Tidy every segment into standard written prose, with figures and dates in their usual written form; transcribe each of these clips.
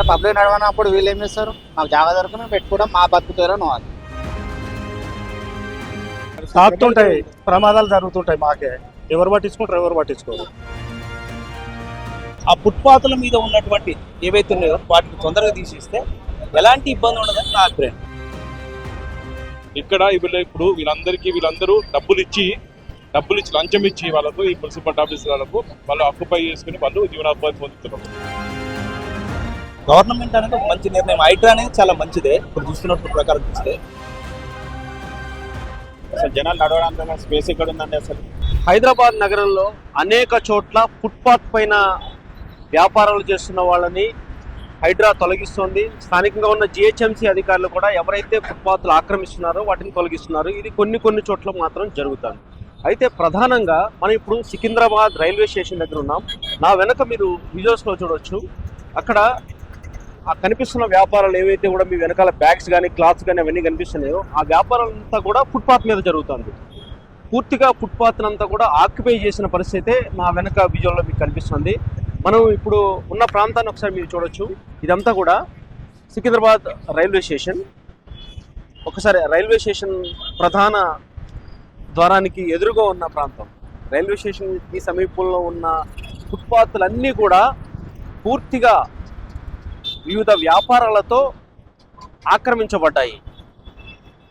Public నడవనప్పుడు వీళ్ళు ఏం చేస్తారు? మాకు జాగా దొరికి మేము పెట్టుకోవడం మా బతుకుతారని వాళ్ళు తాకుతుంటాయి, ప్రమాదాలు జరుగుతుంటాయి. మాకే ఎవరు పట్టించుకుంటారు, ఎవరు పట్టించుకోరు. ఆ ఫుట్పాత్ల మీద ఉన్నటువంటి ఏవైతే ఉన్నాయో వాటిని తొందరగా తీసేస్తే ఎలాంటి ఇబ్బంది ఉండదని నా అభిప్రాయం. ఇక్కడ ఇప్పుడు వీళ్ళందరూ డబ్బులు ఇచ్చి లంచం ఇచ్చి వాళ్ళకు ఈ మున్సిపల్ ఆఫీస్ వాళ్ళకు వాళ్ళు ఆక్యుపై చేసుకుని వాళ్ళు జీవనోపాధి పొందుతున్నారు. గవర్నమెంట్ అనేది ఒక మంచి నిర్ణయం. హైడ్రా అనేది చాలా మంచిదే. ఇప్పుడు చూస్తున్నట్టు ప్రకారం చూస్తే అసలు జనాలు నడవడానికి స్పేస్ ఎక్కడ ఉందండి? అసలు హైదరాబాద్ నగరంలో అనేక చోట్ల ఫుట్పాత్ పైన వ్యాపారాలు చేస్తున్న వాళ్ళని హైడ్రా తొలగిస్తోంది. స్థానికంగా ఉన్న జిహెచ్ఎంసీ అధికారులు కూడా ఎవరైతే ఫుట్పాత్లు ఆక్రమిస్తున్నారో వాటిని తొలగిస్తున్నారు. ఇది కొన్ని చోట్ల మాత్రం జరుగుతుంది. అయితే ప్రధానంగా మనం ఇప్పుడు సికింద్రాబాద్ రైల్వే స్టేషన్ దగ్గర ఉన్నాం. నా వెనక మీరు విజువల్స్లో చూడవచ్చు. అక్కడ ఆ కనిపిస్తున్న వ్యాపారాలు ఏవైతే కూడా మీ వెనకాల బ్యాగ్స్ కానీ క్లాత్స్ కానీ అవన్నీ కనిపిస్తున్నాయో ఆ వ్యాపారాలంతా కూడా ఫుట్పాత్ మీద జరుగుతుంది. పూర్తిగా ఫుట్పాత్ అంతా కూడా ఆక్యుపై చేసిన పరిస్థితి నా వెనక విజువల్లో మీకు కనిపిస్తుంది. మనం ఇప్పుడు ఉన్న ప్రాంతాన్ని ఒకసారి మీరు చూడొచ్చు. ఇదంతా కూడా సికింద్రాబాద్ రైల్వే స్టేషన్. ఒకసారి రైల్వే స్టేషన్ ప్రధాన ద్వారానికి ఎదురుగా ఉన్న ప్రాంతం. రైల్వే స్టేషన్కి సమీపంలో ఉన్న ఫుట్పాత్లన్నీ కూడా పూర్తిగా వివిధ వ్యాపారాలతో ఆక్రమించబడ్డాయి.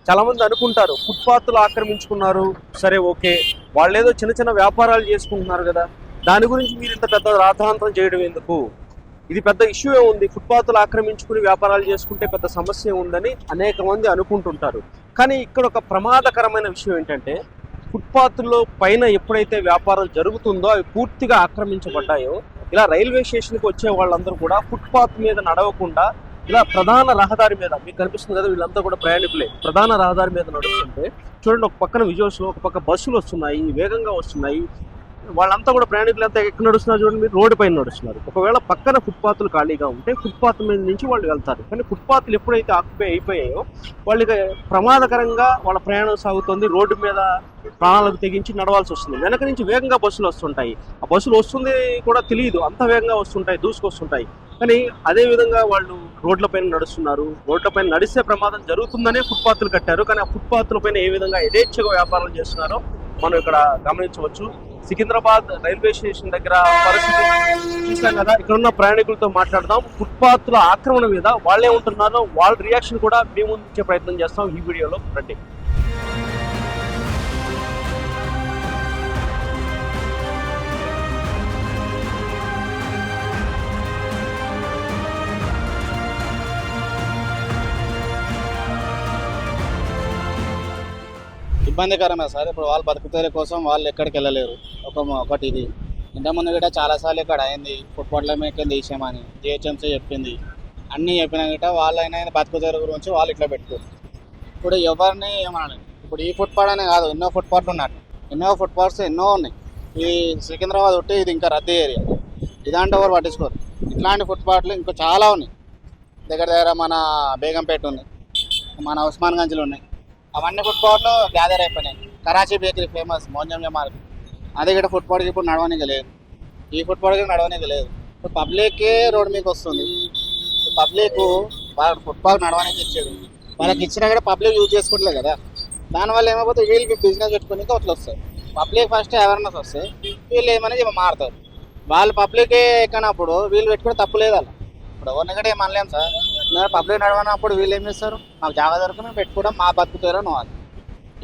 చాలామంది అనుకుంటారు ఫుట్పాత్లు ఆక్రమించుకున్నారు, సరే ఓకే, వాళ్ళు ఏదో చిన్న వ్యాపారాలు చేసుకుంటున్నారు కదా, దాని గురించి మీరు ఇంత పెద్ద రాద్ధాంతం చేయడం ఎందుకు? ఇది పెద్ద ఇష్యూ ఉంది. ఫుట్పాత్లు ఆక్రమించుకుని వ్యాపారాలు చేసుకుంటే పెద్ద సమస్య ఉందని అనేక మంది అనుకుంటుంటారు. కానీ ఇక్కడ ఒక ప్రమాదకరమైన విషయం ఏంటంటే ఫుట్పాత్లో పైన ఎప్పుడైతే వ్యాపారం జరుగుతుందో అవి పూర్తిగా ఆక్రమించబడ్డాయో ఇలా రైల్వే స్టేషన్కి వచ్చే వాళ్ళందరూ కూడా ఫుట్పాత్ మీద నడవకుండా ఇలా ప్రధాన రహదారి మీద, మీకు కనిపిస్తుంది కదా, వీళ్ళంతా కూడా ప్రయాణికులే, ప్రధాన రహదారి మీద నడుస్తుంటే చూడండి. ఒక పక్కన విజువల్స్లో ఒక పక్క బస్సులు వస్తున్నాయి, వేగంగా వస్తున్నాయి. వాళ్ళంతా కూడా ప్రయాణికులంతా ఎక్కడ నడుస్తున్నారు చూడండి, మీరు రోడ్డు పైన నడుస్తున్నారు. ఒకవేళ పక్కన ఫుట్పాత్లు ఖాళీగా ఉంటే ఫుట్పాత్ మీద నుంచి వాళ్ళు వెళ్తారు. కానీ ఫుట్పాత్లు ఎప్పుడైతే ఆక్యుపై అయిపోయాయో వాళ్ళకి ప్రమాదకరంగా వాళ్ళ ప్రయాణం సాగుతుంది. రోడ్డు మీద ప్రాణాలకు తెగించి నడవాల్సి వస్తుంది. వెనక నుంచి వేగంగా బస్సులు వస్తుంటాయి. ఆ బస్సులు వస్తుంది కూడా తెలియదు, అంత వేగంగా వస్తుంటాయి, దూసుకొస్తుంటాయి. కానీ అదే విధంగా వాళ్ళు రోడ్లపైన నడుస్తున్నారు. రోడ్లపైన నడిస్తే ప్రమాదం జరుగుతుందనే ఫుట్పాత్లు కట్టారు. కానీ ఆ ఫుట్పాత్ల పైన ఏ విధంగా యథేచ్ఛగా వ్యాపారం చేస్తున్నారో మనం ఇక్కడ గమనించవచ్చు. సికింద్రాబాద్ రైల్వే స్టేషన్ దగ్గర పరిస్థితి చూసాం కదా. ఇక్కడ ఉన్న ప్రయాణికులతో మాట్లాడదాం. ఫుట్పాత్ల ఆక్రమణ మీద వాళ్ళే ఉంటున్నారో వాళ్ళ రియాక్షన్ కూడా మేము ఇచ్చే ప్రయత్నం చేస్తాం ఈ వీడియోలో. రండి. ఇబ్బందికరమే సార్. ఇప్పుడు వాళ్ళు బతుకుతేరే కోసం వాళ్ళు ఎక్కడికి వెళ్ళలేరు. ఒకటి ఇది ఇంతకుముందు కూడా చాలాసార్లు ఇక్కడ అయింది. ఫుట్పాత్ల మీద తీసామని జిహెచ్ఎంసీ చెప్పింది. అన్నీ చెప్పినా గిట్ట వాళ్ళైనా బతుకుతేరు గురించి వాళ్ళు ఇట్లా పెట్టుకోరు. ఇప్పుడు ఎవరిని ఏమనాలి? ఇప్పుడు ఈ ఫుట్పాత్ అనే కాదు, ఎన్నో ఫుట్పాత్లు ఉన్నాయి. ఎన్నో ఫుట్పాత్స్ ఎన్నో ఉన్నాయి. ఈ సికింద్రాబాద్ ఒకటి ఇది ఇంకా రద్దీ ఏరియా. ఇదాంటి ఎవరు పట్టించుకోరు. ఇట్లాంటి ఫుట్పాత్లు ఇంకా చాలా ఉన్నాయి. దగ్గర మన బేగంపేట ఉంది, మన ఉస్మాన్గంజ్లో ఉన్నాయి. అవన్నీ ఫుట్పాత్లు గ్యాదర్ అయిపోయినాయి. కరాచీ బేకరీ ఫేమస్, మోంజం మార్కెట్, అది కూడా ఫుట్పాత్కి ఇప్పుడు నడవనికి లేదు. ఈ ఫుట్పాత్కి నడవనికి లేదు. ఇప్పుడు పబ్లిక్కే రోడ్డు మీకు వస్తుంది. పబ్లిక్ వాళ్ళ ఫుట్పాత్ నడవడానికి ఇచ్చేది, వాళ్ళకి ఇచ్చినా కూడా పబ్లిక్ యూజ్ చేసుకుంటలేదు కదా. దానివల్ల ఏమైపోతే వీళ్ళకి బిజినెస్ పెట్టుకుని అట్లా వస్తాయి. పబ్లిక్ ఫస్ట్ అవేర్నెస్ వస్తే వీళ్ళు ఏమనేది మారుతారు. వాళ్ళు పబ్లికే ఎక్కనప్పుడు వీళ్ళు పెట్టుకుని తప్పు లేదు. అలా ఇప్పుడు ఎవరిని కూడా ఏమనలేము సార్. పబ్లిక్ నడవనప్పుడు వీళ్ళు ఏం చేస్తారు? మాకు జాగా దొరికి మేము పెట్టుకోవడం మా బతుకుతారని వాళ్ళు.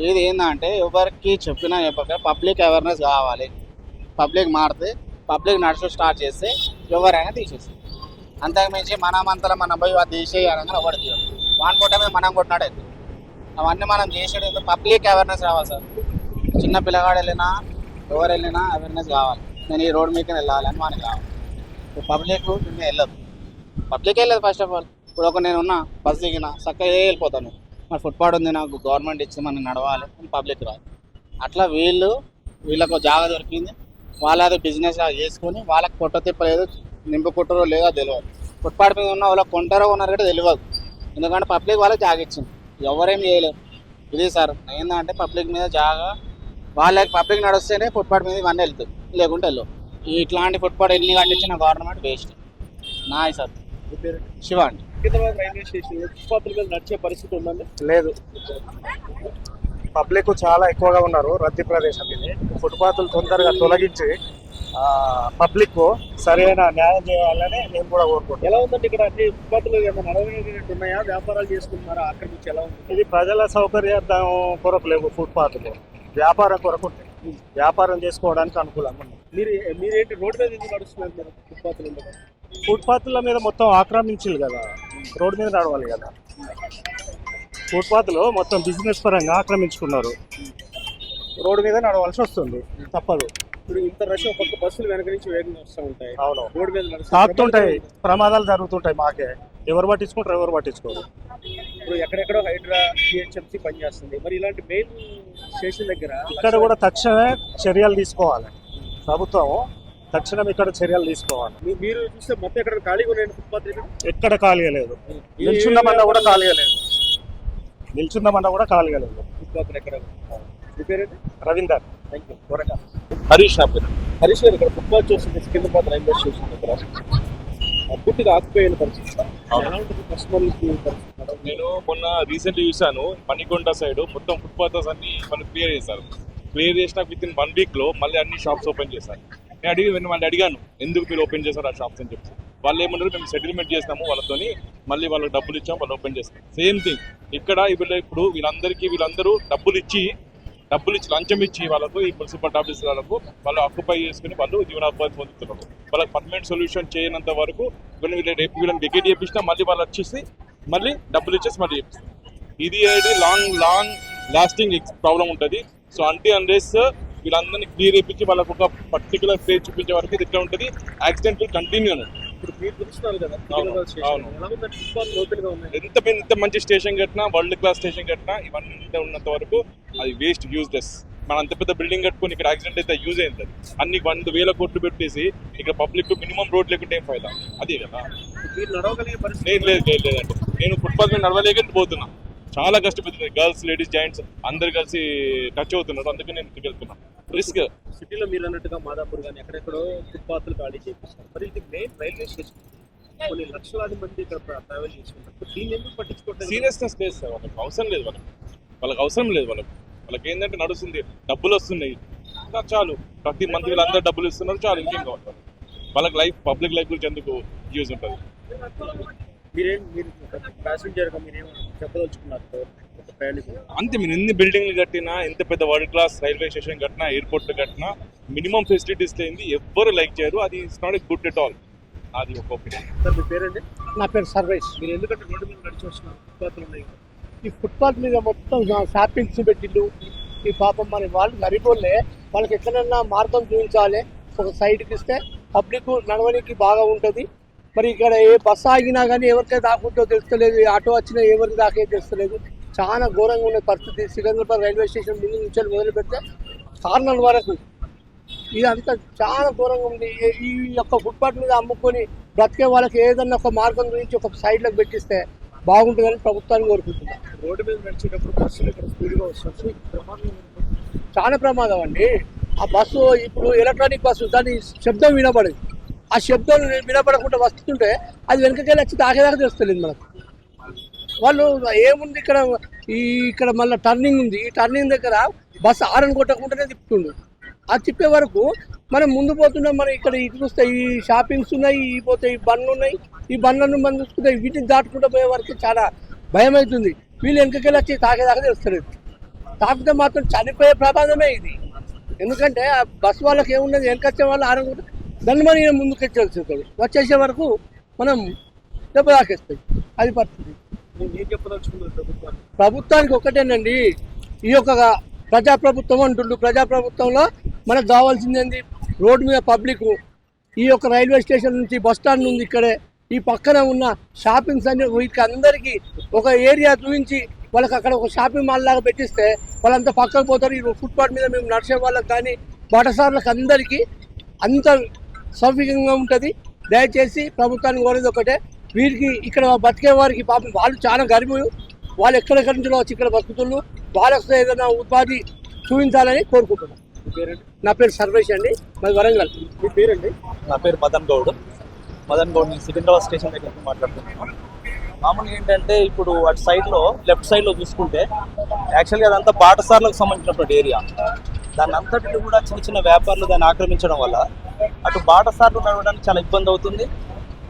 ఇది ఏంటంటే ఎవరికి చెప్పినా చెప్పక పబ్లిక్ అవేర్నెస్ కావాలి. పబ్లిక్ మారితే, పబ్లిక్ నడుచు స్టార్ట్ చేస్తే ఎవరైనా తీసేస్తారు. అంతకుమించి మనమంతలో మనం పోయి అది తీసేయాలని ఎవరు తీయాలి. వాన్ కొట్టమే మనం కొట్టినాడే. అవన్నీ మనం చేసేది పబ్లిక్ అవేర్నెస్ కావాలి సార్. చిన్న పిల్లగాడు వెళ్ళినా ఎవరు వెళ్ళినా అవేర్నెస్ కావాలి. నేను ఈ రోడ్ మీకు వెళ్ళాలని మనకి కావాలి. పబ్లిక్ వెళ్ళదు, పబ్లిక్ వెళ్ళదు ఫస్ట్ ఆఫ్ ఆల్. ఇప్పుడు నేను ఉన్నా, బస్ దిగినా చక్కగా వెళ్ళిపోతాను. మరి ఫుట్పాత్ ఉంది, నాకు గవర్నమెంట్ ఇచ్చి మనం నడవాలి, పబ్లిక్ రాదు. అట్లా వీళ్ళకు జాగా దొరికింది, వాళ్ళు అది బిజినెస్ చేసుకొని వాళ్ళకి పొట్ట తిప్పలేదు, నింపు కుట్టరో లేదో తెలియదు. ఫుట్పాత్ మీద ఉన్న వాళ్ళకి కొంటారో ఉన్నారు కూడా తెలియదు. ఎందుకంటే పబ్లిక్ వాళ్ళకి జాగా ఇచ్చింది, ఎవరేం చేయలేరు. ఇది సార్ ఏంటంటే పబ్లిక్ మీద జాగా, వాళ్ళకి పబ్లిక్ నడుస్తేనే ఫుట్పాత్ మీద ఇవన్నీ వెళ్తాయి, లేకుంటే వెళ్ళవు. ఇట్లాంటి ఫుట్పాత్ ఎన్ని కట్టించిన గవర్నమెంట్ వేస్ట్ నాయ్ సార్. మీ పేరు శివ అండి. సికింద్రాబాద్ రైల్వే స్టేషన్ ఫుట్పాత్ల మీద నడిచే పరిస్థితి ఉందండి. లేదు, పబ్లిక్ చాలా ఎక్కువగా ఉన్నారు. రద్దీ ప్రదేశం ఇది. ఫుట్పాత్లు తొందరగా తొలగించి పబ్లిక్ సరైన న్యాయం చేయాలని నేను కూడా కోరుకుంటున్నాను. ఎలా ఉందండి ఇక్కడ అన్ని ఫుట్పాత్లు ఏమైనా నడవగలిగినట్టు ఉన్నాయా? వ్యాపారాలు చేసుకుంటున్నారా? ఆక్రమించి ఎలా ఉంది? ఇది ప్రజల సౌకర్యార్థం కొరకు లేవు ఫుట్పాత్లు, వ్యాపారం కొరకు ఉంటాయి. వ్యాపారం చేసుకోవడానికి అనుకూలంగా ఉన్నాయి. మీరేంటి రోడ్డు మీద ఎందుకు నడుస్తున్నారు మీరు? ఫుట్పాత్లు ఉండగా ఫుట్పాత్ల మీద మొత్తం ఆక్రమించాలి కదా, రోడ్డు మీద నడవాలి కదా. ఫుట్పాత్లు మొత్తం బిజినెస్ పరంగా ఆక్రమించుకున్నారు, రోడ్డు మీద నడవాల్సి వస్తుంది, తప్పదు. ఇప్పుడు ఇంత రష్ ఒక పక్క బస్సులు వెనక నుంచి వేగంగా వస్తూ ఉంటాయి, అవును, రోడ్డు మీద తాకుతుంటాయి, ప్రమాదాలు జరుగుతుంటాయి. మాకే ఎవరు పట్టించుకుంటారు? ఎవరు పట్టించుకోరు. ఇప్పుడు ఎక్కడెక్కడో హైడ్రా జిహెచ్ఎంసీ పనిచేస్తుంది, మరి ఇలాంటి మెయిన్ స్టేషన్ దగ్గర ఇక్కడ కూడా తక్షణమే చర్యలు తీసుకోవాలి ప్రభుత్వం. తక్షణం ఇక్కడ చర్యలు తీసుకోవాలి. మీరు చూస్తే మొత్తం ఎక్కడ ఖాళీగా ఉన్నాయండి ఫుట్పాత్? ఎక్కడ ఖాళీగా లేదు. నిల్చుందమన్నా కూడా ఖాళీగా లేదు. నిల్చుందమన్నా కూడా ఖాళీగా లేదు. ఫుట్పాత్ ఎక్కడ? మీ పేరేంటి? రవీందర్. Thank you. త్వరగా హరీష్ నా పేరు. హరీష్ గారు, ఇక్కడ ఫుట్బాల్ చూస్తుంది సికింద్రాబాద్ రైల్వే స్టేషన్ దగ్గర పూర్తిగా ఆక్యుపై పరిస్థితి. ఎలా ఉంటుంది కస్టమర్లకి పరిస్థితి? నేను మొన్న రీసెంట్లీ చూసాను, మణికొండ సైడ్ మొత్తం ఫుట్పాత్స్ అన్ని వాళ్ళు క్లియర్ చేశారు. క్లియర్ చేసిన విత్ ఇన్ 1 week లో మళ్ళీ అన్ని షాప్స్ ఓపెన్ చేశారు. నేను వాళ్ళు అడిగాను, ఎందుకు మీరు ఓపెన్ చేశారు ఆ షాప్స్ అని చెప్పి. వాళ్ళు ఏమన్నారు, మేము సెటిల్మెంట్ చేస్తాము వాళ్ళతోని, మళ్ళీ వాళ్ళకి డబ్బులు ఇచ్చాం, వాళ్ళు ఓపెన్ చేస్తాం. సేమ్ థింగ్ ఇక్కడ ఇప్పుడు వీళ్ళందరూ డబ్బులు ఇచ్చి లంచం ఇచ్చి వాళ్ళకు ఈ మున్సిపల్ ఆఫీస్ వాళ్ళకు వాళ్ళు ఆక్యుపై చేసుకుని వాళ్ళు జీవనోపాధి పొందుతున్నారు. వాళ్ళకి పర్మనెంట్ సొల్యూషన్ చేయనంత వరకు వీళ్ళని వికెట్ చేపించినా మళ్ళీ వాళ్ళు వచ్చేసి మళ్ళీ డబ్బులు ఇచ్చేసి మళ్ళీ చేపిస్తారు. ఇది లాంగ్ లాస్టింగ్ ప్రాబ్లం ఉంటుంది. సో అన్లెస్ వీళ్ళందరినీ క్లియర్ చేయించి వాళ్ళకు ఒక పర్టికులర్ ప్లేస్ చూపించే వరకు ఇది ఎట్లా ఉంటుంది, యాక్సిడెంట్ కంటిన్యూ అని. ఇప్పుడు మీరు చూస్తున్నారు కదా అవును. ఎలా ఉందంటే ఫుట్బాల్ లోపల గా ఉన్నాయి. ఎంత మంచి స్టేషన్ కట్టినా, వరల్డ్ క్లాస్ స్టేషన్ కట్టినా, ఇవన్నీ ఉన్నంత వరకు అది వేస్ట్, యూజ్లెస్. మనం అంత పెద్ద బిల్డింగ్ కట్టుకొని ఇక్కడ యాక్సిడెంట్ అయితే యూజ్ అయింది. అన్ని 100,000 కోట్లు పెట్టేసి ఇక్కడ పబ్లిక్ మినిమం రోడ్ లేకుంటే ఏం ఫైదా? అదే కదా. మీరు నడవగలిగే పరిస్థితి లేదండి. నేను ఫుట్పాత్ మీద నడవలేక పోతున్నా. చాలా కష్టపడుతుంది. గర్ల్స్, లేడీస్, జాయింట్స్ అందరు కలిసి టచ్ అవుతున్నారు. అందుకే నేను వెళ్తున్నాను. రిస్క్. సిటీలో మీరు అన్నట్టుగా మాదాపూర్ కానీ ఎక్కడెక్కడో ఫుట్పాత్లు ఖాళీ చేపిస్తారు. మరి ఇది మెయిన్ రైల్వే స్టేషన్, కొన్ని లక్షలాది మంది ఇక్కడ ట్రావెల్ చేసుకుంటారు. దీన్ని ఎందుకు పట్టించుకోవట్లేదు? సీరియస్నెస్ లేదు సార్. వాళ్ళకి అవసరం లేదు. వాళ్ళకి అవసరం లేదు. వాళ్ళకి ఏంటంటే నడుస్తుంది, డబ్బులు వస్తున్నాయి చాలు. ప్రతి మంత్ వీళ్ళందరూ డబ్బులు ఇస్తున్నారు చాలు. ఇంకేం కావాలి వాళ్ళకి? పబ్లిక్ లైఫ్ గురించి ఎందుకు యూజ్ ఉంటుంది? మీరు ప్యాసింజర్గా మీరేమో చెప్పదలుచుకున్నారు ప్రయాణికులు? అంతే. మీరు ఎన్ని బిల్డింగ్లు కట్టినా, ఎంత పెద్ద వరల్డ్ క్లాస్ రైల్వే స్టేషన్ కట్టినా, ఎయిర్పోర్ట్ కట్టినా, మినిమం ఫెసిలిటీస్ లేనిది ఎవ్వరు లైక్ చేయరు. అది it's not good at all. అది ఒక ఒపీనియన్. సార్ మీ పేరండి? నా పేరు సర్వేష్. మీరు ఎందుకంటే రోడ్డు మీద నడిచి వస్తున్నారు? ఫుట్పాత్లు ఉన్నాయి. ఈ ఫుట్పాత్ మీద మొత్తం షాపింగ్స్ పెట్టిళ్ళు. ఈ పాపం మన వాళ్ళు గరిబోళ్ళే, వాళ్ళకి ఎక్కడన్నా మార్గం చూపించాలి. ఒక సైడ్కి ఇస్తే పబ్లిక్ నడవడానికి బాగా ఉంటుంది. మరి ఇక్కడ ఏ బస్సు ఆగినా కానీ ఎవరికైతే దాకుంటో తెలుస్తలేదు, ఆటో వచ్చినా ఎవరికి దాకే తెలుస్తలేదు. చాలా ఘోరంగా ఉన్న పరిస్థితి. సికింద్రాబాద్ రైల్వే స్టేషన్ ముందు నుంచి మొదలు పెడితే కార్నర్ వరకు ఇదంతా చాలా ఘోరంగా ఉంది. ఈ యొక్క ఫుట్పాత్ మీద అమ్ముకొని బ్రతికే వాళ్ళకి ఏదన్నా ఒక మార్గం గురించి ఒక సైడ్లకు పెట్టిస్తే బాగుంటుందని ప్రభుత్వాన్ని కోరుకుంటున్నాను. రోడ్డు మీద నడిచేటప్పుడు బస్సులు ఇక్కడ స్పీడ్గా వస్తుంది, చాలా ప్రమాదం అండి. ఆ బస్సు ఇప్పుడు ఎలక్ట్రానిక్ బస్సు, దాని శబ్దం వినపడదు. ఆ శబ్దం వినపడకుండా వస్తుంటే అది వెనకకెళ్ళి వచ్చి దాకేదాకా తెలుస్తలేదు మనకు. వాళ్ళు ఏముంది ఇక్కడ మళ్ళీ టర్నింగ్ ఉంది. ఈ టర్నింగ్ దగ్గర బస్సు ఆరని కొట్టకుండానే తిప్పుతుండు. అది తిప్పే వరకు మనం ముందు పోతున్నాం. మనం ఇక్కడ ఇటు చూస్తే ఈ షాపింగ్స్ ఉన్నాయి, ఈ పోతే ఈ బండ్లు ఉన్నాయి. ఈ బండ్లను మనం చూసుకుంటే వీటిని దాటుకుంటూ పోయే వరకు చాలా భయం అవుతుంది. వీళ్ళు వెనకకెళ్ళి వచ్చి తాకేదాకా తెలుస్తలేదు. తాకితే మాత్రం చనిపోయే ప్రమాదమే ఇది. ఎందుకంటే ఆ బస్సు వాళ్ళకి ఏమున్నది, వెనకొచ్చే వాళ్ళు ఆరనుకుంటే దాన్ని మనం ముందుకు వచ్చేస్తుంది. వచ్చేసే వరకు మనం దెబ్బ తాకేస్తుంది. అది పరిస్థితి. ఏం చెప్పదలుచుకున్నారు ప్రభుత్వానికి ఒకటేనండి, ఈ యొక్క ప్రజాప్రభుత్వం అంటుండ్రు. ప్రజాప్రభుత్వంలో మనకు కావాల్సింది ఏంది? రోడ్డు మీద పబ్లిక్, ఈ యొక్క రైల్వే స్టేషన్ నుంచి బస్ స్టాండ్ ఉంది ఇక్కడే, ఈ పక్కన ఉన్న షాపింగ్స్ అన్ని వీటికి అందరికీ ఒక ఏరియా చూపించి వాళ్ళకి అక్కడ ఒక షాపింగ్ మాల్ లాగా పెట్టిస్తే వాళ్ళంతా పక్కకు పోతారు. ఈ ఫుట్పాత్ మీద మేము నడిచే వాళ్ళకి కానీ బాటసార్లకు అందరికీ అంత సౌకర్యంగా ఉంటుంది. దయచేసి ప్రభుత్వానికి కోరేది ఒకటే, వీరికి ఇక్కడ బతికే వారికి పాపం వాళ్ళు చాలా గరీబులు, వాళ్ళు ఎక్కడెక్కడి నుంచి వచ్చి ఇక్కడ బతుకుతున్నారు, వాళ్ళకి ఏదైనా ఉపాధి చూపించాలని కోరుకుంటున్నాను. పేరండి? నా పేరు సర్వేష్ అండి, మాది వరంగల్. మీ పేరండి? నా పేరు మదన్ గౌడ్. మదన్ గౌడ్ సికింద్రాబాద్ స్టేషన్ దగ్గర నుంచి మాట్లాడుతున్నాను. మామూలుగా ఏంటంటే ఇప్పుడు అటు సైడ్లో లెఫ్ట్ సైడ్లో చూసుకుంటే యాక్చువల్గా అదంతా బాటసార్లకు సంబంధించినటువంటి ఏరియా. దాన్ని అంతటిని కూడా చిన్న చిన్న వ్యాపారులు దాన్ని ఆక్రమించడం వల్ల అటు బాటసార్లు నడవడానికి చాలా ఇబ్బంది అవుతుంది,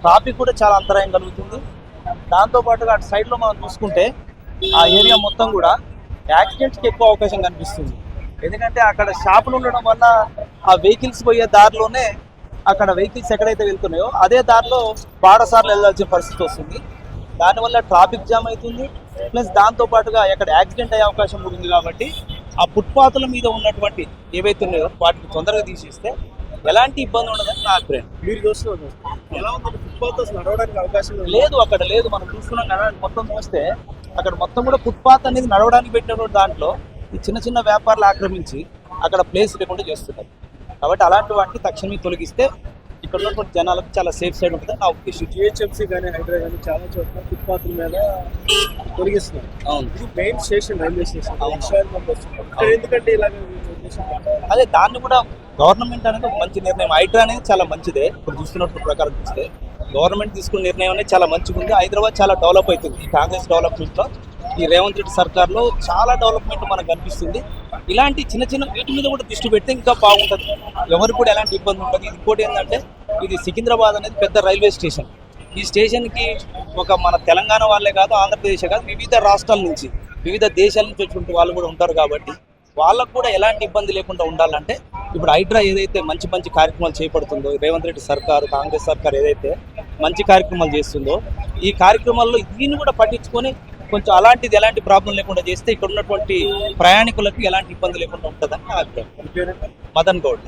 ట్రాఫిక్ కూడా చాలా అంతరాయం కలుగుతుంది. దాంతోపాటుగా అటు సైడ్లో మనం చూసుకుంటే ఆ ఏరియా మొత్తం కూడా యాక్సిడెంట్స్కి ఎక్కువ అవకాశం కనిపిస్తుంది. ఎందుకంటే అక్కడ షాపులు ఉండడం వల్ల ఆ వెహికల్స్ పోయే దారిలోనే అక్కడ వెహికల్స్ ఎక్కడైతే వెళ్తున్నాయో అదే దారిలో బాటసార్లు వెళ్ళాల్సిన పరిస్థితి వస్తుంది. దానివల్ల ట్రాఫిక్ జామ్ అవుతుంది, ప్లస్ దాంతోపాటుగా ఎక్కడ యాక్సిడెంట్ అయ్యే అవకాశం కూడా ఉంది. కాబట్టి ఆ ఫుట్పాత్ల మీద ఉన్నటువంటి ఏవైతే ఉన్నాయో వాటిని తొందరగా తీసేస్తే ఎలాంటి ఇబ్బంది ఉండదని నా అభిప్రాయం. మీరు చూస్తున్నారు ఎలా ఉంది ఫుట్పాత్ అసలు నడవడానికి అవకాశం లేదు, అక్కడ లేదు. మనం చూస్తున్నాం కదా, మొత్తం చూస్తే అక్కడ మొత్తం కూడా ఫుట్పాత్ అనేది నడవడానికి పెట్టినటువంటి దాంట్లో ఈ చిన్న చిన్న వ్యాపారాలు ఆక్రమించి అక్కడ ప్లేస్ లేకుండా చేస్తున్నారు. కాబట్టి అలాంటి వాటిని తక్షణమే తొలగిస్తే ఇక్కడ ఉన్నటువంటి జనాలకు చాలా సేఫ్ సైడ్ ఉంటుందని నా ఉద్దేశం. జిహెచ్ఎంసీ కానీ హైదరాబాద్ కానీ చాలా చోట్ల ఫుట్పాత్ల మీద తొలగిస్తున్నారు. అవును, ఇది మెయిన్ స్టేషన్, రైల్వే స్టేషన్. ఎందుకంటే ఇలాగ అదే దాన్ని కూడా గవర్నమెంట్ అనేది ఒక మంచి నిర్ణయం. హైడ్రా అనేది చాలా మంచిదే. ఇప్పుడు చూస్తున్నట్టు ప్రకారం చూస్తే గవర్నమెంట్ తీసుకున్న నిర్ణయం అనేది చాలా మంచిగా ఉంది. హైదరాబాద్ చాలా డెవలప్ అవుతుంది. ఈ కాంగ్రెస్ డెవలప్మెంట్లో ఈ రేవంత్ రెడ్డి సర్కార్లో చాలా డెవలప్మెంట్ మనకు కనిపిస్తుంది. ఇలాంటి చిన్న చిన్న వీటి మీద కూడా దృష్టి పెడితే ఇంకా బాగుంటుంది, ఎవరికి కూడా ఎలాంటి ఇబ్బంది ఉంటుంది. ఇంకోటి ఏంటంటే ఇది సికింద్రాబాద్ అనేది పెద్ద రైల్వే స్టేషన్. ఈ స్టేషన్కి ఒక మన తెలంగాణ వాళ్ళే కాదు, ఆంధ్రప్రదేశ్ కాదు, వివిధ రాష్ట్రాల నుంచి వివిధ దేశాల నుంచి వచ్చినటువంటి వాళ్ళు కూడా ఉంటారు. కాబట్టి వాళ్ళకు కూడా ఎలాంటి ఇబ్బంది లేకుండా ఉండాలంటే ఇప్పుడు హైడ్రా ఏదైతే మంచి మంచి కార్యక్రమాలు చేపడుతుందో, రేవంత్ రెడ్డి సర్కారు, కాంగ్రెస్ సర్కారు ఏదైతే మంచి కార్యక్రమాలు చేస్తుందో ఈ కార్యక్రమాల్లో దీన్ని కూడా పట్టించుకొని కొంచెం అలాంటిది ఎలాంటి ప్రాబ్లం లేకుండా చేస్తే ఇక్కడ ఉన్నటువంటి ప్రయాణికులకు ఎలాంటి ఇబ్బంది లేకుండా ఉంటుందని నా అభిప్రాయం. మదన్ గౌడ్.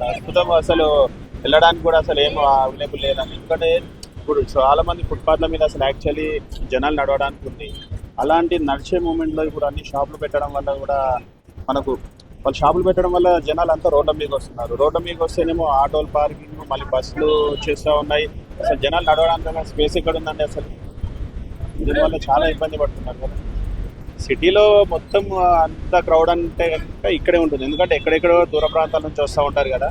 ప్రస్తుతం అసలు వెళ్ళడానికి కూడా అసలు ఏం అవైలబుల్ లేదని, ఎందుకంటే ఇప్పుడు చాలా మంది ఫుట్పాత్ల మీద అసలు యాక్చువల్లీ జనాలు నడవడానికి ఉంది. అలాంటి నడిచే మూమెంట్లో ఇప్పుడు అన్ని షాపులు పెట్టడం వల్ల కూడా మనకు వాళ్ళు షాపులు పెట్టడం వల్ల జనాలు అంతా రోడ్ల మీద వస్తున్నారు. రోడ్ల మీద వస్తేనేమో ఆటోలు పార్కింగ్, మళ్ళీ బస్సులు చేస్తూ ఉన్నాయి. అసలు జనాలు నడవడానికి స్పేస్ ఎక్కడ ఉందండి అసలు? దీనివల్ల చాలా ఇబ్బంది పడుతున్నారు కదా. సిటీలో మొత్తం అంత క్రౌడ్ అంటే కనుక ఇక్కడే ఉంటుంది, ఎందుకంటే ఎక్కడెక్కడో దూర ప్రాంతాల నుంచి వస్తూ ఉంటారు కదా.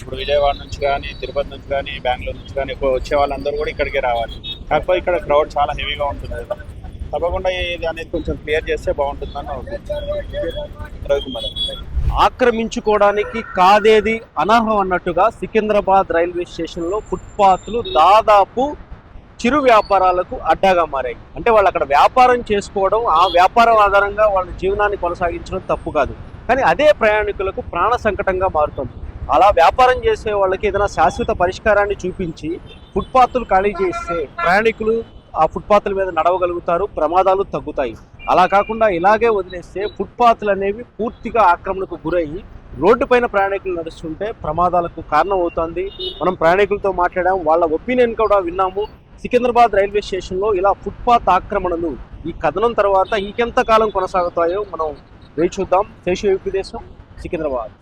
ఇప్పుడు విజయవాడ నుంచి కానీ, తిరుపతి నుంచి కానీ, బెంగళూరు నుంచి కానీ ఎక్కువ వచ్చే వాళ్ళందరూ కూడా ఇక్కడికే రావాలి. కాకపోతే ఇక్కడ క్రౌడ్ చాలా హెవీగా ఉంటుంది కదా. తప్పకుండా ఇది అనేది కొంచెం క్లియర్ చేస్తే బాగుంటుందని రవికుమార్. ఆక్రమించుకోవడానికి కాదేది అనర్హం అన్నట్టుగా సికింద్రాబాద్ రైల్వే స్టేషన్లో ఫుట్పాత్లు దాదాపు చిరు వ్యాపారాలకు అడ్డాగా మారాయి. అంటే వాళ్ళు అక్కడ వ్యాపారం చేసుకోవడం, ఆ వ్యాపారం ఆధారంగా వాళ్ళ జీవనాన్ని కొనసాగించడం తప్పు కాదు, కానీ అదే ప్రయాణికులకు ప్రాణ సంకటంగా మారుతుంది. అలా వ్యాపారం చేసే వాళ్ళకి ఏదైనా శాశ్వత పరిష్కారాన్ని చూపించి ఫుట్పాత్లు ఖాళీ చేస్తే ప్రయాణికులు ఆ ఫుట్పాత్ల మీద నడవగలుగుతారు, ప్రమాదాలు తగ్గుతాయి. అలా కాకుండా ఇలాగే వదిలేస్తే ఫుట్పాత్లు అనేవి పూర్తిగా ఆక్రమణకు గురయ్యి రోడ్డు పైన ప్రయాణికులు నడుస్తుంటే ప్రమాదాలకు కారణం అవుతుంది. మనం ప్రయాణికులతో మాట్లాడాం, వాళ్ళ ఒపీనియన్ కూడా విన్నాము. సికింద్రాబాద్ రైల్వే స్టేషన్లో ఇలా ఫుట్పాత్ ఆక్రమణలు ఈ కథనం తర్వాత ఇంకెంత కాలం కొనసాగుతాయో మనం వేచి చూద్దాం. శేషు యూపీ దేశం, సికింద్రాబాద్.